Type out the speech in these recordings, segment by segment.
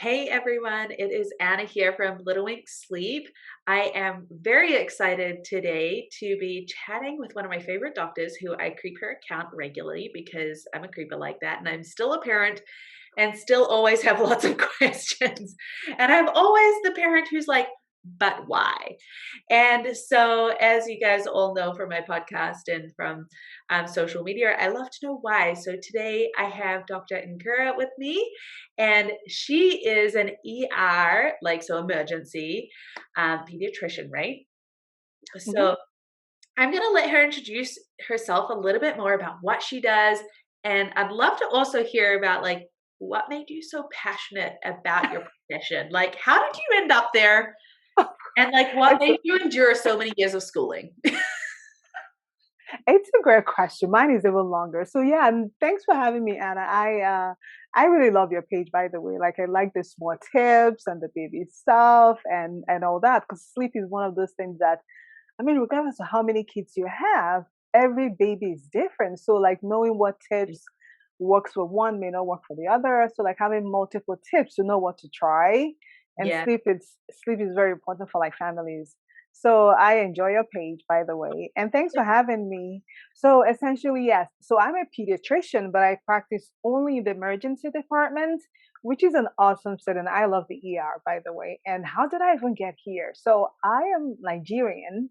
Hey everyone, it is Anna here from Little Wink Sleep. I am very excited today to be chatting with one of my favorite doctors who I creep her account regularly because I'm a creeper like that and I'm still a parent and still always have lots of questions. And I'm always the parent who's like, but why? And so, as you guys all know from my podcast and from social media, I love to know why. So, today I have Dr. Nkeiru with me, and she is an ER, like so emergency pediatrician, right? hmm So, I'm going to let her introduce herself a little bit more about what she does. And I'd love to also hear about like what made you so passionate about your profession? Like, how did you end up there? And like, what It's made you endure so many years of schooling? it's a great question. Mine is even longer. So yeah, and thanks for having me, Anna. I really love your page, by the way. Like I like the small tips and the baby stuff and all that. Because sleep is one of those things that I mean, regardless of how many kids you have, every baby is different. So like knowing what tips works for one may not work for the other. So like having multiple tips to know what to try. And Yeah. sleep is very important for like families. So I enjoy your page, by the way, and thanks for having me. So essentially, yes. So I'm a pediatrician, but I practice only in the emergency department, which is an awesome setting. I love the ER, by the way. And how did I even get here? So I am Nigerian,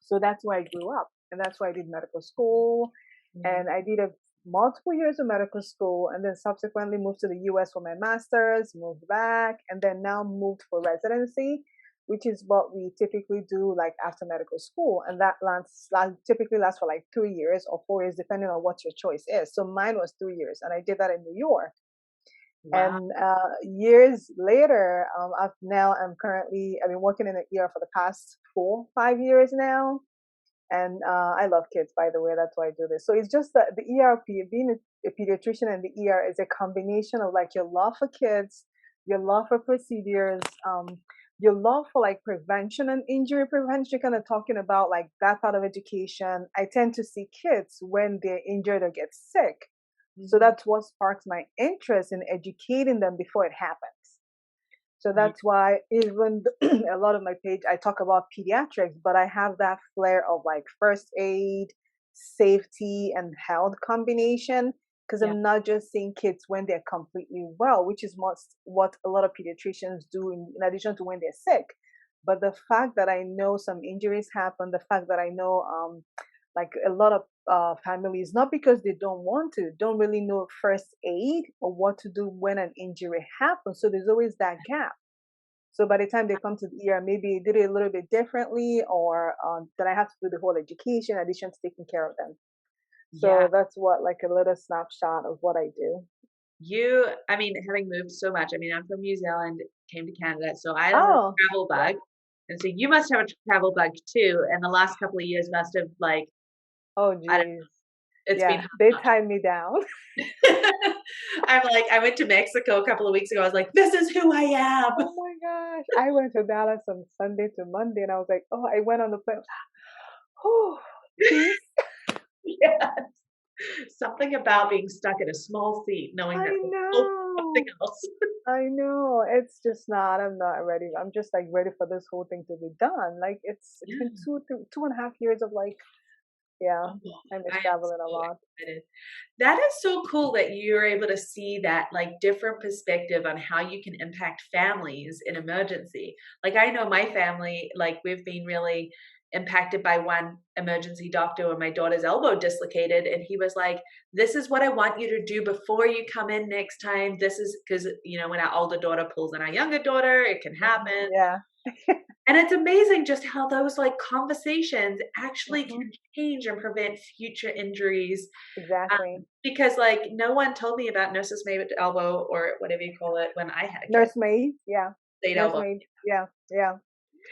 so that's where I grew up, and that's why I did medical school, Mm. and I did a multiple years of medical school, and then subsequently moved to the U.S. for my master's, moved back, and then now moved for residency, which is what we typically do like after medical school, and that typically lasts for like 3 years or 4 years, depending on what your choice is. So mine was 3 years, and I did that in New York. Wow. And years later, I've been working in the ER for the past 4, 5 years now, and I love kids, by the way. That's why I do this. So it's just that the ERP, being a pediatrician and the ER is a combination of like your love for kids, your love for procedures, your love for like prevention and injury prevention, kind of talking about like that part of education. I tend to see kids when they're injured or get sick. So Mhm. that's what sparks my interest in educating them before it happens. So Ye that's why even a lot of my page, I talk about pediatrics, but I have that flair of like first aid, safety, and health combination. Because yeah. I'm not just seeing kids when they're completely well, which is most what a lot of pediatricians do in addition to when they're sick. But the fact that I know some injuries happen, the fact that I know like a lot of families, not because they don't want to, don't really know first aid or what to do when an injury happens. So there's always that gap. So by the time they come to the ER, maybe they did it a little bit differently, or that I have to do the whole education in addition to taking care of them. Yeah. So that's what, like a little snapshot of what I do. I mean, having moved so much, I mean, I'm from New Zealand, came to Canada, so I have a Oh, travel yeah. bug. And so you must have a travel bug too. And the last couple of years must have like, Oh, I don't geez. it's been Yeah, they hard. tied me down. I'm like, I went to Mexico a couple of weeks ago. I was like, this is who I am. Oh my gosh. I went to Dallas on Sunday to Monday, and I was like, oh, I went on the plane. Oh, peace. Yeah. Something about being stuck in a small seat, knowing I that the world is something know. else. I know. It's just not. I'm not ready. I'm just like ready for this whole thing to be done. Like it's been Yeah. 2.5 years of like, yeah, Oh, I I miss am traveling a so lot. excited. That is so cool that you're able to see that like different perspective on how you can impact families in emergency. Like I know my family, like we've been really impacted by one emergency doctor when my daughter's elbow dislocated and he was like, this is what I want you to do before you come in next time. This is because when our older daughter pulls on our younger daughter, it can happen. Yeah. And it's amazing just how those like conversations actually hmm can change and prevent future injuries. Exactly. Because like no one told me about nurse's maid elbow or whatever you call it when I had a kid, Nursemaid. Yeah. laid elbow. Nursemaid. Yeah. Yeah.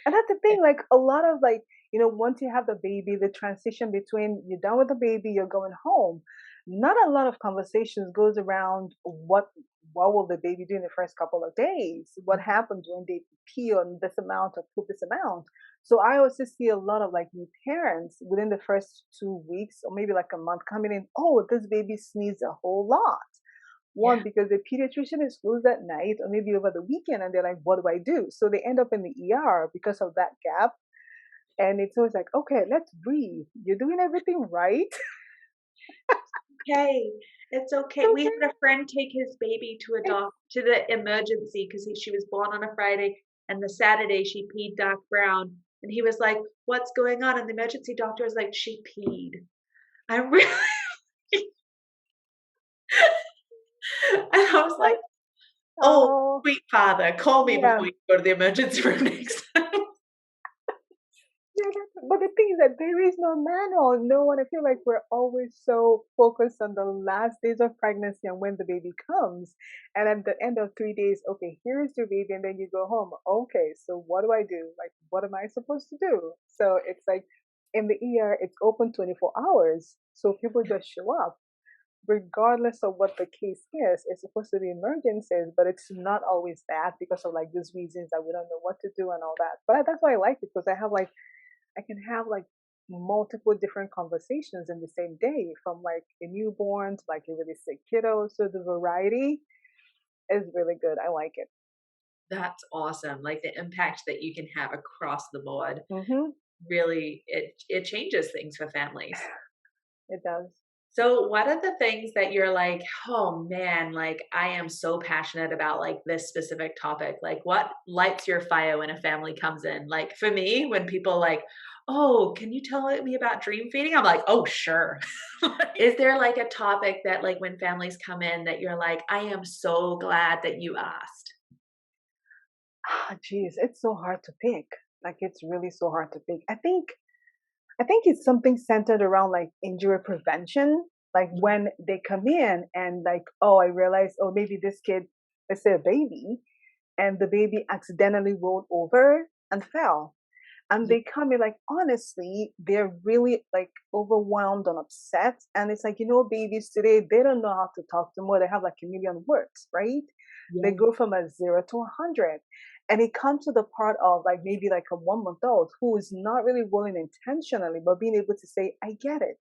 And that's the thing, like a lot of like, once you have the baby, the transition between you're done with the baby, you're going home. Not a lot of conversations goes around what will the baby do in the first couple of days? What happens when they pee on this amount or poop this amount? So I also see a lot of like new parents within the first 2 weeks or maybe like a month coming in, oh, this baby sneezed a whole lot. One, because the pediatrician is closed at night or maybe over the weekend, and they're like, what do I do? So they end up in the ER because of that gap. And it's always like, okay, let's breathe. You're doing everything right. Okay. It's okay. We Okay. had a friend take his baby to a It's doc to the emergency because she was born on a Friday, and the Saturday she peed dark brown. And he was like, "What's going on?" And the emergency doctor was like, "She peed." I'm really and I was like, like, "Oh, oh, sweet father, call me yeah. before you go to the emergency room next time." Yeah, but the thing is that there is no manual. No one, I feel like we're always so focused on the last days of pregnancy and when the baby comes. And at the end of 3 days, okay, here's your baby, and then you go home. Okay, so what do I do? Like, what am I supposed to do? So it's like in the ER, it's open 24 hours. So people just show up. Regardless of what the case is, it's supposed to be emergencies, but it's not always that because of like these reasons that we don't know what to do and all that. But that's why I like it because I can have like multiple different conversations in the same day from like a newborn to like a really sick kiddo. So the variety is really good. I like it. That's awesome. Like, the impact that you can have across the board, Hmm. really, it changes things for families. It does. So, what are the things that you're like, "Oh, man, like, I am so passionate about, like, this specific topic." Like, what lights your fire when a family comes in? Like, for me, when people like, "Oh, can you tell me about dream feeding?" I'm like, "Oh, sure." Is there, like, a topic that, like, when families come in that you're like, "I am so glad that you asked?" Ah, geez, it's so hard to pick. Like it's really so hard to pick. I think it's something centered around like injury prevention. Like Mhm. when they come in and like, oh, I realized, oh, maybe this kid, let's say a baby, and the baby accidentally rolled over and fell. And Yeah. they come in like honestly, they're really like overwhelmed and upset. And it's like, babies today, they don't know how to talk to more. They have like a million words, right? They Yeah. go from a 0 to 100. And it comes to the part of like maybe like a 1 month old who is not really willing intentionally, but being able to say, I get it.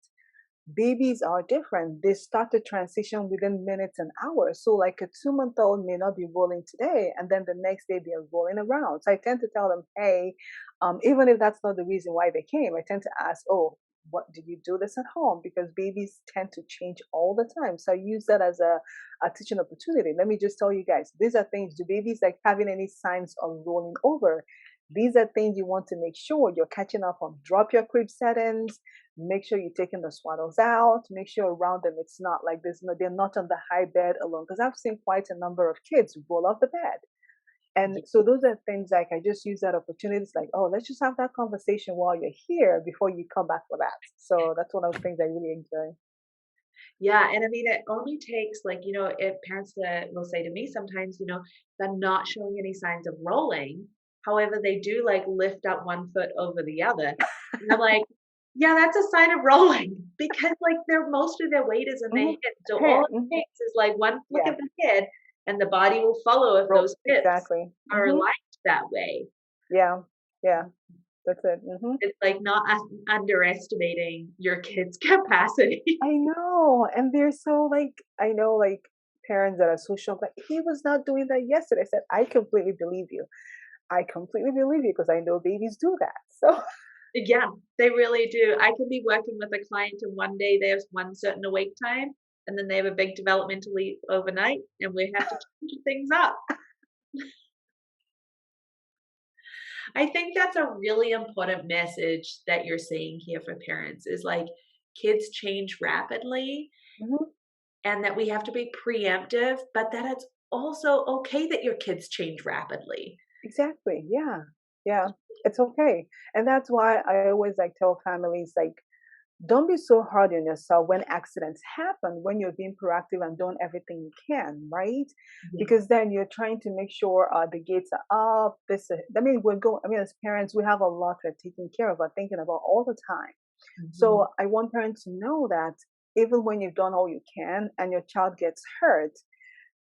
Babies are different. They start to transition within minutes and hours. So, like a 2 month old may not be rolling today, and then the next day they're rolling around. So, I tend to tell them, hey, even if that's not the reason why they came, I tend to ask, oh, what do you do this at home? Because babies tend to change all the time. So, I use that as a teaching opportunity. Let me just tell you guys these are things. Do babies like having any signs of rolling over? These are things you want to make sure you're catching up on. Drop your crib settings, make sure you're taking the swaddles out, make sure around them it's not like there's no, they're not on the high bed alone, because I've seen quite a number of kids roll off the bed. And Yeah. so those are things like I just use that opportunity. It's like, oh, let's just have that conversation while you're here before you come back for that. So that's one of the things I really enjoy. Yeah, and I mean, it only takes like, if parents will say to me sometimes, they're not showing any signs of rolling. However, they do like lift up one foot over the other. And I'm like, yeah, that's a sign of rolling because like most of their weight is in their Hmm. hips. So all Here, it takes is like one flick yeah, of the head and the body will follow if those hips exactly. are aligned that way. Yeah, yeah, that's it. It's like not underestimating your kid's capacity. I know, and they're so like I know like parents that are so shocked. Like he was not doing that yesterday. I said, I completely believe you. I completely believe you because I know babies do that. So Yeah, they really do. I could be working with a client and one day they have one certain awake time, and then they have a big developmental leap overnight, and we have to change things up. I think that's a really important message that you're saying here for parents is like kids change rapidly mhm, and that we have to be preemptive, but that it's also okay that your kids change rapidly. exactly. Yeah. Yeah. It's okay. And that's why I always like tell families like don't be so hard on yourself when accidents happen, when you're being proactive and doing everything you can, right? Yeah. Because then you're trying to make sure the gates are up. I mean, as parents, we have a lot we're taking care of, or thinking about all the time. Mhm. So I want parents to know that even when you've done all you can and your child gets hurt,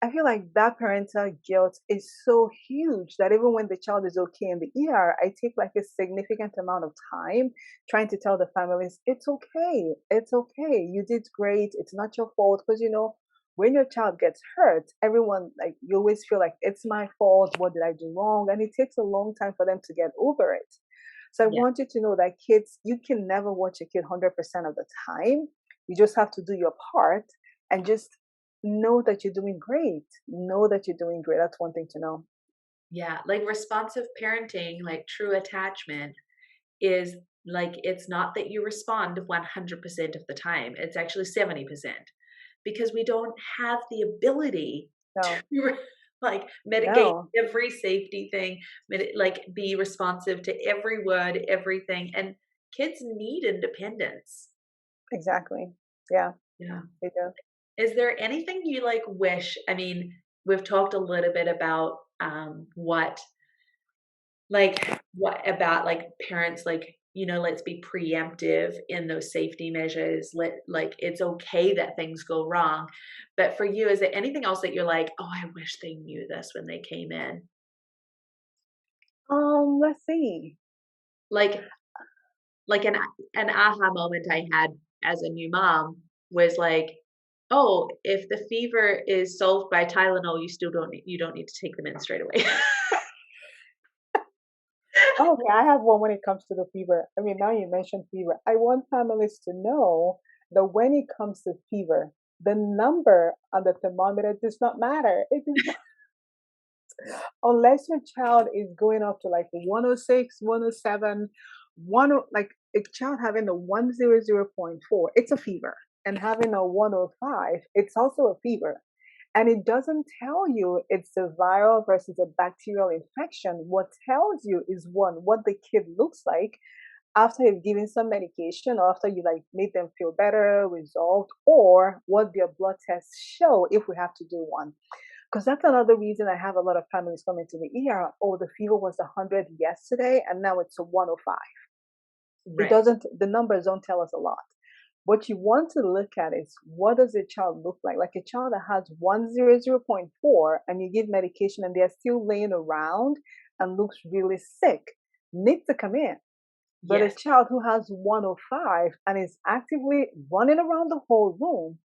I feel like that parental guilt is so huge that even when the child is okay in the ER, I take like a significant amount of time trying to tell the families, it's okay. It's okay. You did great. It's not your fault. Because, when your child gets hurt, everyone, like, you always feel like it's my fault. What did I do wrong? And it takes a long time for them to get over it. So I Yeah. want you to know that kids, you can never watch a kid 100% of the time. You just have to do your part and just know that you're doing great. Know that you're doing great. That's one thing to know. Yeah. Like responsive parenting, like true attachment is like it's not that you respond 100% of the time. It's actually 70% because we don't have the ability No, to like mitigate no, every safety thing, like be responsive to every word, everything. And kids need independence. exactly. Yeah, Yeah. they do. Is there anything you like wish? I mean, we've talked a little bit about what about like parents like, let's be preemptive in those safety measures. Like it's okay that things go wrong. But for you, is there anything else that you're like, "Oh, I wish they knew this when they came in?" Let's see. Like like an aha moment I had as a new mom was like, "Oh, if the fever is solved by Tylenol, you don't need to take them in straight away." Oh, okay, I have one when it comes to the fever. I mean, now you mentioned fever. I want families to know that when it comes to fever, the number on the thermometer does not matter. It is not, unless your child is going up to like 106, 107, like a child having a 100.4, it's a fever. And having a 105, it's also a fever. And it doesn't tell you it's a viral versus a bacterial infection. What tells you is one, what the kid looks like after you've given some medication or after you like made them feel better, resolved, or what their blood tests show if we have to do one. Because that's another reason I have a lot of families coming to the ER. Oh, the fever was 100 yesterday and now it's a 105. It Right. doesn't, the numbers don't tell us a lot. What you want to look at is what does a child look like? Like a child that has 100.4 and you give medication and they're still laying around and looks really sick, needs to come in. But a Yes. child who has 105 and is actively running around the whole room,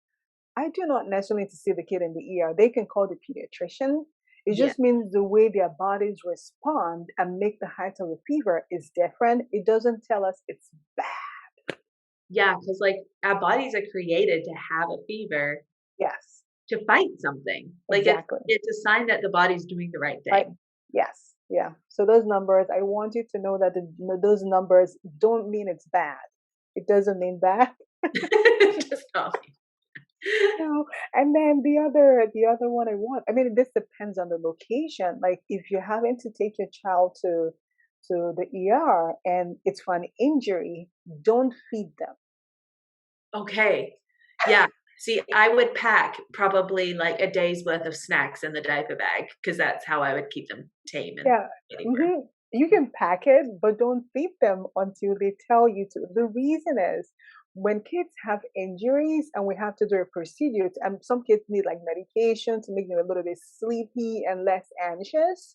I do not necessarily need to see the kid in the ER. They can call the pediatrician. It Yeah. just means the way their bodies respond and make the height of the fever is different. It doesn't tell us it's bad. Yeah, because like, our bodies are created to have a fever Yes, to fight something. Like, exactly. it's a sign that the body's doing the right Right. thing. Yes. Yeah. So those numbers, I want you to know that those numbers don't mean it's bad. It doesn't mean bad. Just not me. No. And then the other one I want. I mean, this depends on the location. Like if you're having to take your child to the ER and it's for an injury, don't feed them. Okay. Yeah. See, I would pack probably, like, a day's worth of snacks in the diaper bag because that's how I would keep them tame and Yeah. anywhere. You can pack it, but don't feed them until they tell you to. The reason is when kids have injuries and we have to do a procedure, and some kids need like medication to make them a little bit sleepy and less anxious.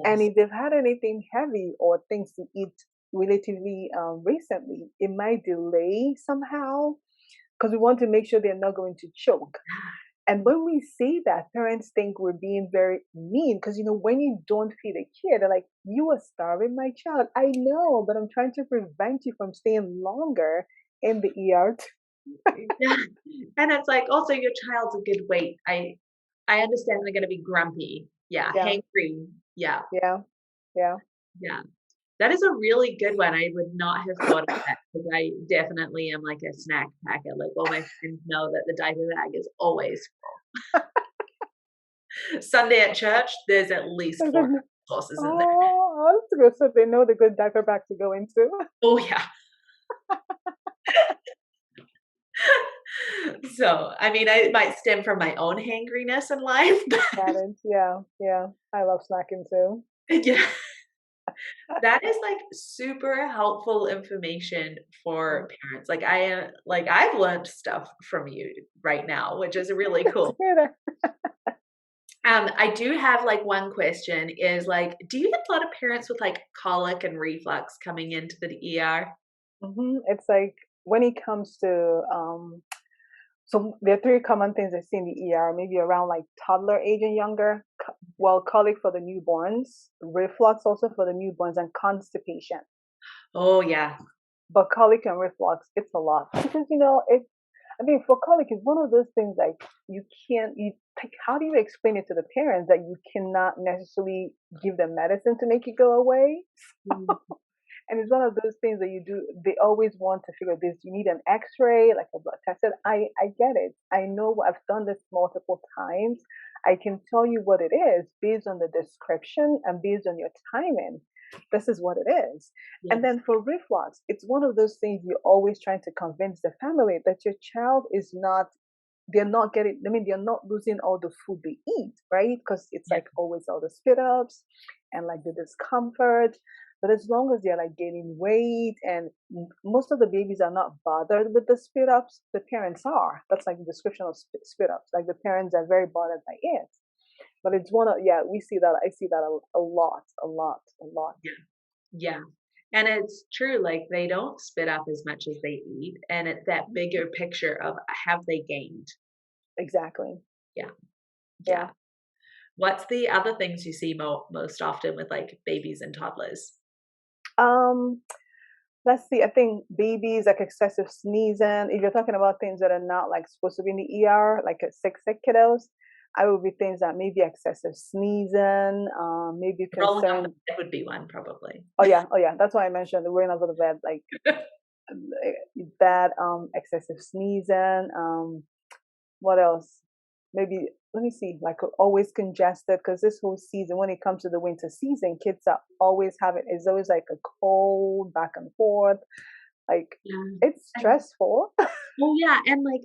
And Yes. if they've had anything heavy or things to eat relatively recently, it might delay somehow because we want to make sure they're not going to choke. And when we say that, parents think we're being very mean because, when you don't feed a kid, they're like, you are starving my child. I know, but I'm trying to prevent you from staying longer in the ER. Yeah. And it's like, also your child's a good weight. I understand they're gonna be grumpy. Yeah, Yeah, hangry. Yeah, yeah, yeah. yeah. That is a really good one. I would not have thought of that because I definitely am like a snack packer. Like, all my friends know that the diaper bag is always Sunday at church, there's at least So 4 then, sauces in there. oh, that's good. So they know the good diaper bag to go into. Oh, yeah. So, I mean, it might stem from my own hangriness in life, but That is, yeah, yeah. I love snacking too. yeah, that is, like, super helpful information for Mm. parents. Like, I've learned stuff from you right now, which is really It's cool. good. I do have, like, one question is, like, do you get a lot of parents with, like, colic and reflux coming into the ER? It's like when it comes to So there are three common things I see in the ER, maybe around like toddler age and younger. Well, colic for the newborns, reflux also for the newborns, and constipation. Oh, yeah. But colic and reflux, it's a lot because it. I mean, for colic, it's one of those things like you can't. You like, how do you explain it to the parents that you cannot necessarily give them medicine to make it go away? Mm. And it's one of those things that you do. They always want to figure this. You need an X-ray, like a blood test. I get it. I know. I've done this multiple times. I can tell you what it is based on the description and based on your timing. This is what it is. And Yes. then for reflux, it's one of those things you're always trying to convince the family that your child is not. They're not getting. I mean, they're not losing all the food they eat, right? Because it's Yeah. like always all the spit ups and like the discomfort. But as long as they're like gaining weight and most of the babies are not bothered with the spit ups, the parents are. That's like the description of spit ups. Like the parents are very bothered by it. But it's one of, yeah, we see that. I see that a lot, a lot, a lot. Yeah. Yeah. And it's true, like they don't spit up as much as they eat. And it's that bigger picture of have they gained? Exactly. Yeah. Yeah. Yeah. What's the other things you see most often with like babies and toddlers? Um, let's see. I think babies like excessive sneezing. If you're talking about things that are not like supposed to be in the ER, like a sick kiddos, I would be things that maybe excessive sneezing, maybe Rolling off the concern. bed would be one probably. Oh yeah. That's why I mentioned the rolling over the bed, like that. Excessive sneezing. What else? Maybe let me see. Like always congested because this whole season, when it comes to the winter season, kids are always having. It's always like a cold back and forth. Like Yeah. it's And stressful. well, yeah, and like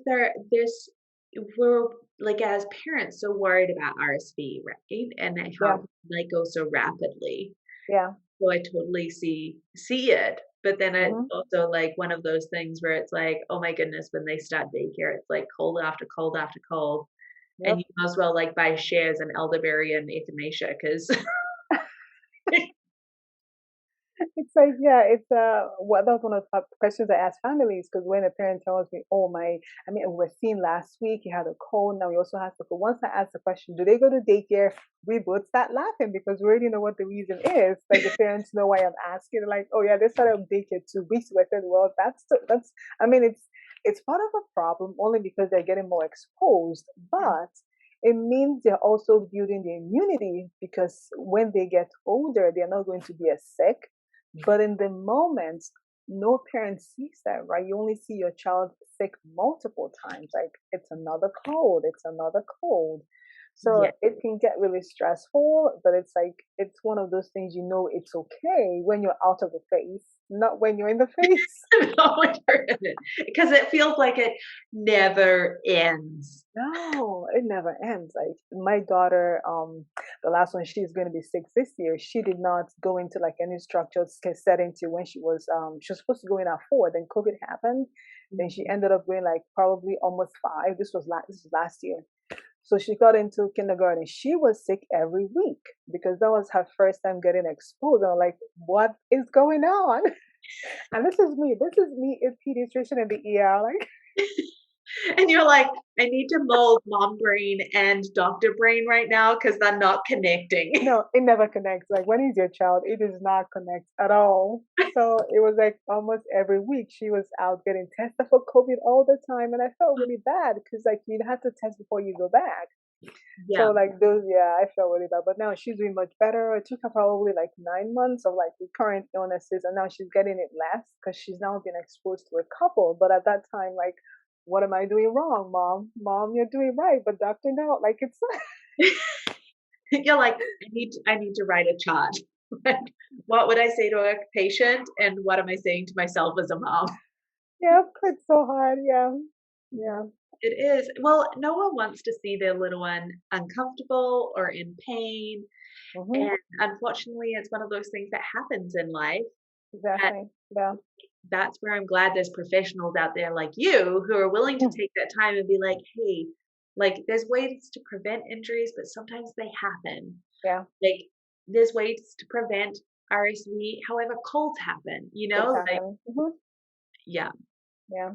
there's we're like as parents so worried about RSV, right? And then how Yeah. like go so rapidly. Yeah. So I totally see it. But then it's Hmm. also like one of those things where it's like, oh my goodness, when they start daycare, it's like cold after cold after cold. And you Yep. might as well like buy shares in elderberry and echinacea because It's like, yeah, it's what that's one of the questions I ask families because when a parent tells me, oh my, I mean, we're seeing last week he had a cold, now he also has to go. Once I ask the question, do they go to daycare? We both start laughing because we already know what the reason is. Like the parents know why I'm asking. They're like, oh yeah, they started daycare 2 weeks ago. I said, well, that's. I mean, it's part of a problem only because they're getting more exposed, but it means they're also building their immunity because when they get older, they're not going to be as sick, but in the moment, no parent sees that, right? You only see your child sick multiple times. Like it's another cold, it's another cold. So yeah. it can get really stressful, but it's like it's one of those things it's okay when you're out of the face, not when you're in the face. Because it feels like it never ends. No, it never ends. Like my daughter, the last one, she's going to be 6 this year. She did not go into like any structured setting to when she was supposed to go in at 4. Then COVID happened. Then she Mhm. ended up going like probably almost 5. This was last year. So she got into kindergarten. She was sick every week because that was her first time getting exposed. I'm like, what is going on? And this is me. This is me, a pediatrician in the ER. Like. And you're like, "I need to mold mom brain and doctor brain right now because 'cause they're not connecting." No, it never connects. Like when he's your child, it does not connect at all. So it was like almost every week she was out getting tested for COVID all the time, and I felt really bad because like you'd have to test before you go back. So Yeah. like those, yeah, I felt really bad. But now she's doing much better. It took her probably like 9 months of like recurrent illnesses, and now she's getting it less because she's now been exposed to a couple. But at that time, like, what am I doing wrong, mom? Mom, you're doing right, but doctor, no. Like it's You're like, "I need to write a chart." Like, what would I say to a patient, and what am I saying to myself as a mom? yeah, it's so hard. Yeah, yeah. It is. Well, no one wants to see their little one uncomfortable or in pain, Hmm. and unfortunately, it's one of those things that happens in life, that Exactly. Yeah. that's where I'm glad there's professionals out there like you who are willing to Mm. take that time and be like, "Hey, like, there's ways to prevent injuries, but sometimes they happen. Yeah. Like, there's ways to prevent RSV, however colds happen, you know? Like, Exactly. Hmm. yeah. Yeah.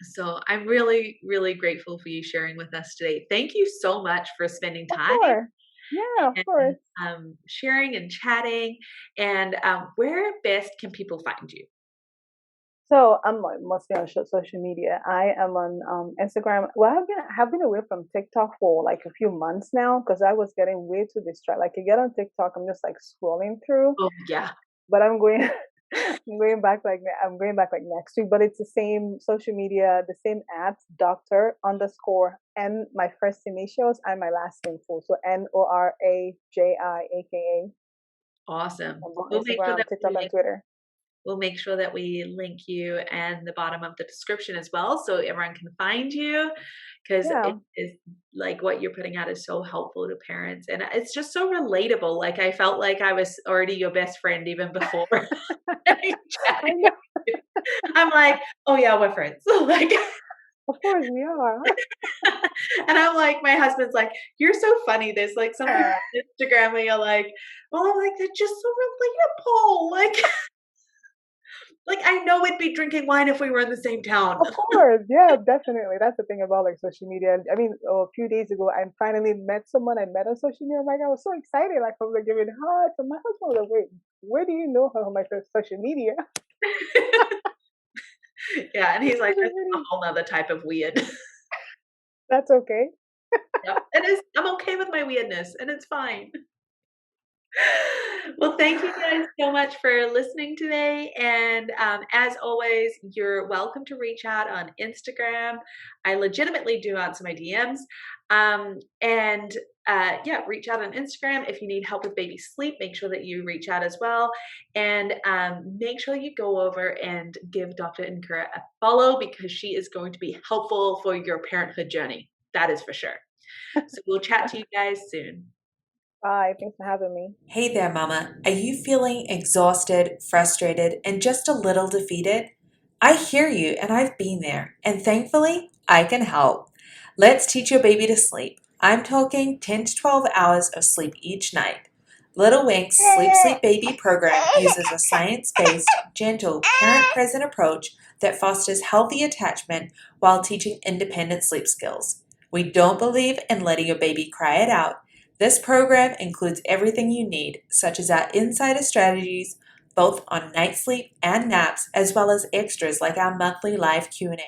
So I'm really, really grateful for you sharing with us today. Thank you so much for spending Of time course. Yeah, of and course. sharing and chatting. And where best can people find you? So I'm like mostly on social media. I am on Instagram. Well, have been away from TikTok for like a few months now because I was getting way too distracted. Like you get on TikTok, I'm just like scrolling through, Oh, yeah. but I'm going I'm going back I'm going back like next week. But it's the same social media, the same apps. Doctor underscore and my first initials and my last name full. So Norajiaka Awesome. on both We'll make sure Instagram, that TikTok, we and Twitter. We'll make sure that we link you and the bottom of the description as well so everyone can find you because it Yeah, is like what you're putting out is so helpful to parents and it's just so relatable. Like I felt like I was already your best friend even before I chatting know. with you. I'm like, oh yeah, we're friends. Like Of course we are. and I'm like, my husband's like, you're so funny. There's like some people on Instagram where you're like, well, I'm like, they're just so relatable. Like I know we'd be drinking wine if we were in the same town. Of course, yeah, definitely. That's the thing about like social media. I mean, a few days ago, I finally met someone I met on social media. Like, I was so excited. Like, I was like giving hearts, and my husband was like, "Wait, where do you know her on my first social media?" Yeah, and he's I like, was like, "This is a whole nother type of weird." That's okay. Yep, it is. I'm okay with my weirdness, and it's fine. Well, thank you guys so much for listening today, and, as always, you're welcome to reach out on Instagram. I legitimately do answer my DMs, and, yeah, reach out on Instagram. If you need help with baby sleep, make sure that you reach out as well, and, make sure you go over and give Dr. Nkeiru a follow because she is going to be helpful for your parenthood journey. That is for sure. So we'll chat to you guys soon. Bye. Thanks for having me. Hey there, Mama. Are you feeling exhausted, frustrated, and just a little defeated? I hear you, and I've been there. And thankfully, I can help. Let's teach your baby to sleep. I'm talking 10 to 12 hours of sleep each night. Little Wink's Sleep Sleep Baby program uses a science based, gentle, parent present approach that fosters healthy attachment while teaching independent sleep skills. We don't believe in letting your baby cry it out. This program includes everything you need, such as our insider strategies, both on night sleep and naps, as well as extras like our monthly live Q&A.